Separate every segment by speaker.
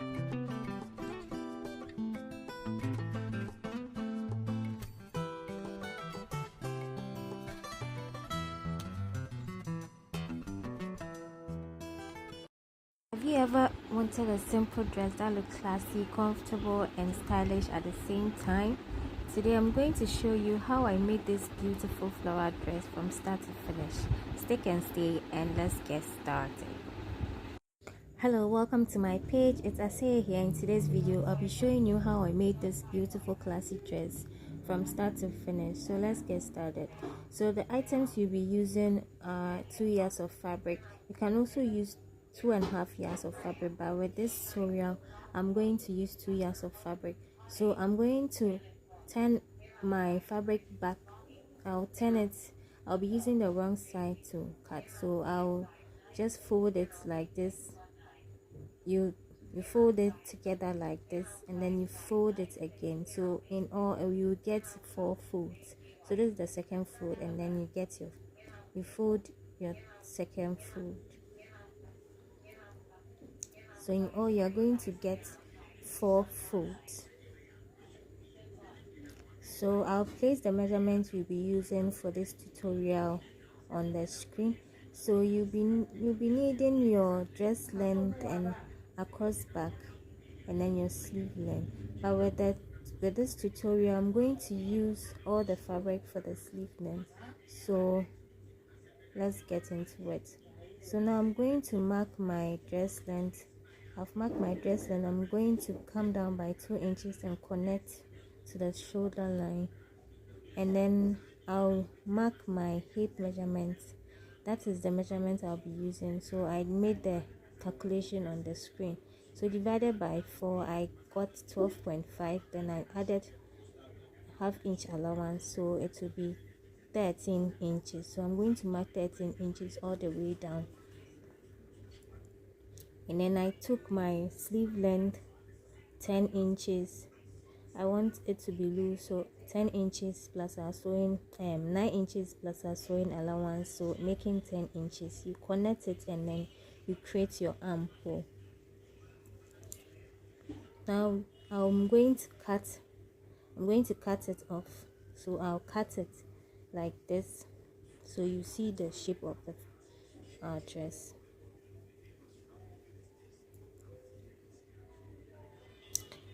Speaker 1: Have you ever wanted a simple dress that looks classy, comfortable, and stylish at the same time? Today I'm going to show you how I made this beautiful floral dress from start to finish. Stick and stay and let's get started. Hello, welcome to my page. It's Audiio here. In today's video I'll be showing you how I made this beautiful classic dress from start to finish. So let's get started. So the items you'll be using are 2 yards of fabric. You can also use 2.5 yards of fabric, but with this tutorial I'm going to use 2 yards of fabric. So I'm going to turn my fabric back. I'll be using the wrong side to cut, so I'll just fold it like this. You fold it together like this, and then you fold it again. So in all you get 4 folds. So this is the second fold, and then you fold your second fold. So in all you're going to get 4 folds. So I'll place the measurements we'll be using for this tutorial on the screen. So you'll be needing your dress length and across back, and then your sleeve length. But with this tutorial I'm going to use all the fabric for the sleeve length. So let's get into it. So now I'm going to mark my dress length. I've marked my dress length. I'm going to come down by 2 inches and connect to the shoulder line, and then I'll mark my hip measurement. That is the measurement I'll be using. So I made the calculation on the screen. So divided by 4, I got 12.5. Then I added half inch allowance, so it will be 13 inches. So I'm going to mark 13 inches all the way down. And then I took my sleeve length 10 inches. I want it to be loose, so 10 inches plus our sewing 9 inches plus our sewing allowance, so making 10 inches. You connect it and then you create your armhole. Now I'm going to cut it off. So I'll cut it like this, so you see the shape of the dress.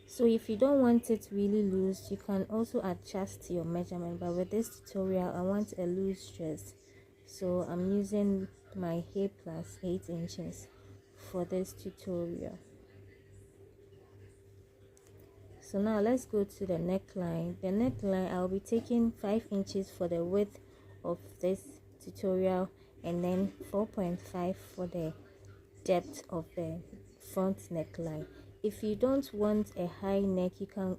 Speaker 1: So if you don't want it really loose, you can also adjust your measurement, but with this tutorial I want a loose dress, so I'm using my hip plus 8 inches for this tutorial. So now let's go to the neckline. The neckline, I'll be taking 5 inches for the width of this tutorial, and then 4.5 for the depth of the front neckline. If you don't want a high neck, you can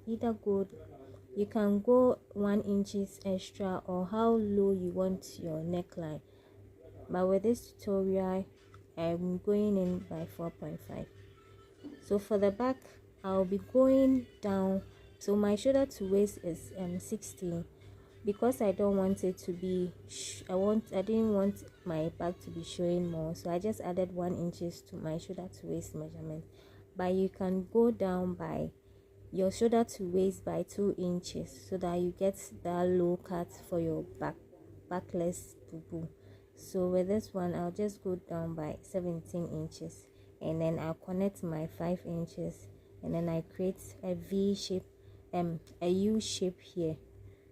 Speaker 1: go 1 inches extra, or how low you want your neckline. But with this tutorial I'm going in by 4.5. So for the back I'll be going down. So my shoulder to waist is 16, because I don't want it to be I didn't want my back to be showing more, so I just added 1 inches to my shoulder to waist measurement. But you can go down by your shoulder to waist by 2 inches, so that you get that low cut for your backless boubou. So with this one I'll just go down by 17 inches, and then I'll connect my 5 inches, and then I create a V shape, a U shape here.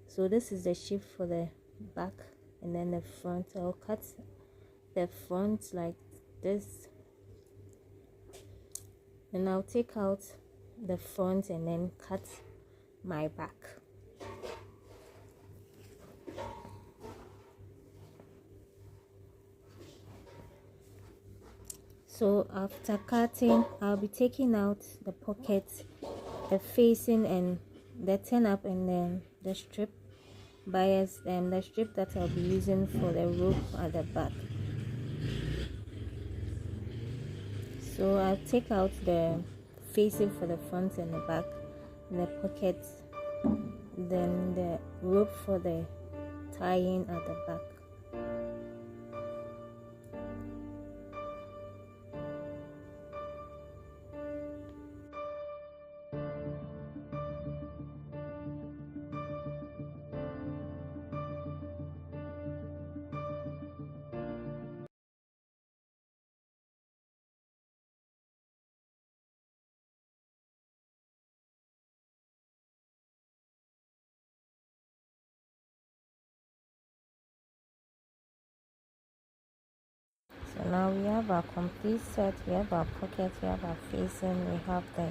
Speaker 1: So this is the shape for the back, and then the front. I'll cut the front like this, and I'll take out the front and then cut my back. So after cutting, I'll be taking out the pockets, the facing, and the turn up, and then the strip bias, and the strip that I'll be using for the rope at the back. So I'll take out the facing for the front and the back, and the pockets, then the rope for the tying at the back. So now we have our complete set. We have our pocket, we have our facing, we have the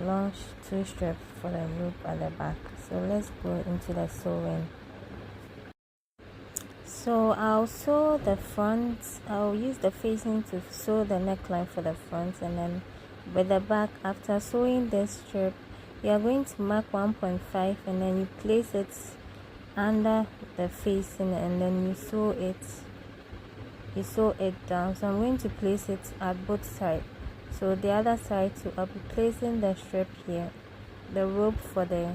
Speaker 1: long two strips for the loop at the back. So let's go into the sewing. So I'll sew the front. I'll use the facing to sew the neckline for the front, and then with the back, after sewing this strip, you are going to mark 1.5 and then you place it under the facing, and then you sew it down. So I'm going to place it at both sides. So the other side too, I'll be placing the strip here, the rope for the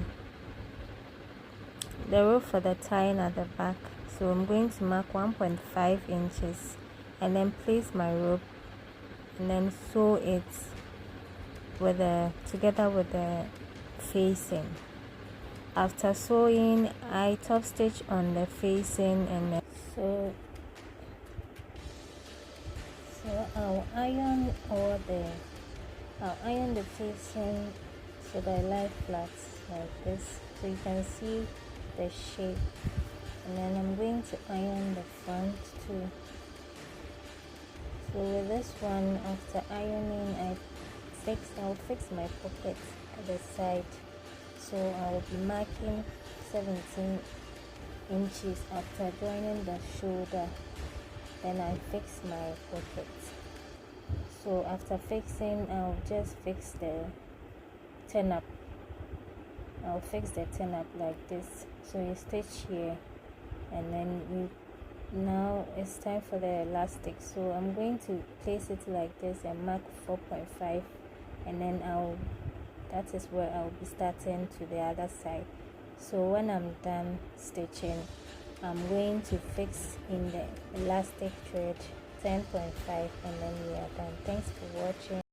Speaker 1: tying at the back. So I'm going to mark 1.5 inches and then place my rope and then sew it together with the facing. After sewing, I top stitch on the facing, and then I'll iron the facing so that I lie flat like this, so you can see the shape. And then I'm going to iron the front too. So with this one, after ironing, I'll fix my pocket at the side. So I'll be marking 17 inches after joining the shoulder. Then I fix my pocket. So after fixing, I'll just fix the turn up. I'll fix the turn up like this. So you stitch here, and then now it's time for the elastic. So I'm going to place it like this and mark 4.5, and then that is where I'll be starting to the other side. So when I'm done stitching, I'm going to fix in the elastic thread 10.5, and then we are done. Thanks for watching.